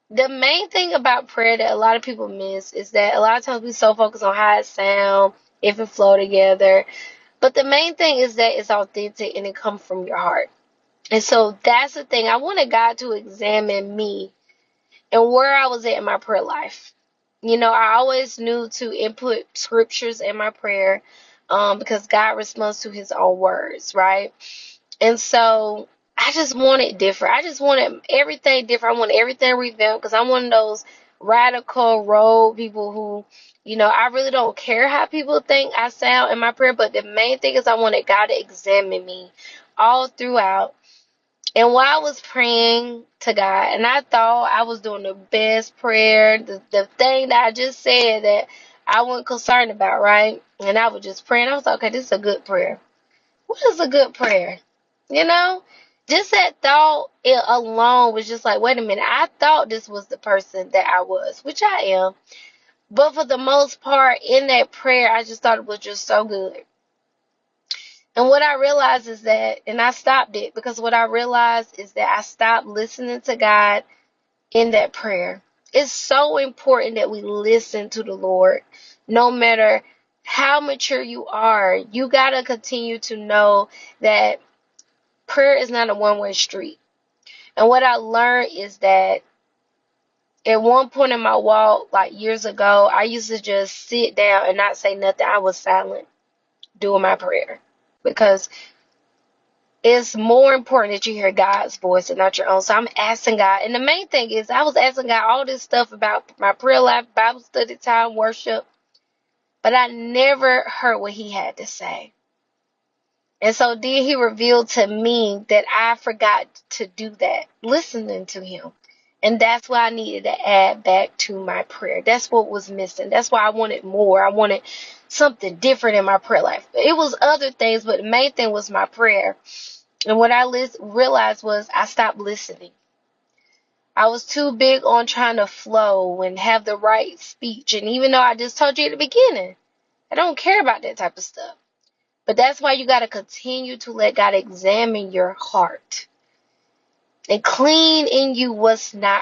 The main thing about prayer that a lot of people miss is that a lot of times we so focus on how it sound, if it flow together. But the main thing is that it's authentic and it comes from your heart. And so that's the thing. I wanted God to examine me and where I was at in my prayer life. I always knew to input scriptures in my prayer, because God responds to his own words, right? And so I just wanted different. I just wanted everything different. I wanted everything revamped because I'm one of those radical road people who, I really don't care how people think I sound in my prayer, but the main thing is I wanted God to examine me all throughout. And while I was praying to God, and I thought I was doing the best prayer, the thing that I just said that I wasn't concerned about, right? And I was just praying. I was like, okay, this is a good prayer. What is a good prayer? You know? Just that thought it alone was just like, wait a minute, I thought this was the person that I was, which I am. But for the most part, in that prayer, I just thought it was just so good. And what I realized is that, and I stopped it because what I realized is that I stopped listening to God in that prayer. It's so important that we listen to the Lord. No matter how mature you are, you got to continue to know that prayer is not a one-way street. And what I learned is that at one point in my walk, like years ago, I used to just sit down and not say nothing. I was silent doing my prayer because it's more important that you hear God's voice and not your own. So I'm asking God. And the main thing is I was asking God all this stuff about my prayer life, Bible study time, worship, but I never heard what he had to say. And so then he revealed to me that I forgot to do that, listening to him. And that's why I needed to add back to my prayer. That's what was missing. That's why I wanted more. I wanted something different in my prayer life. It was other things, but the main thing was my prayer. And what I realized was I stopped listening. I was too big on trying to flow and have the right speech. And even though I just told you at the beginning, I don't care about that type of stuff. But that's why you got to continue to let God examine your heart and clean in you what's not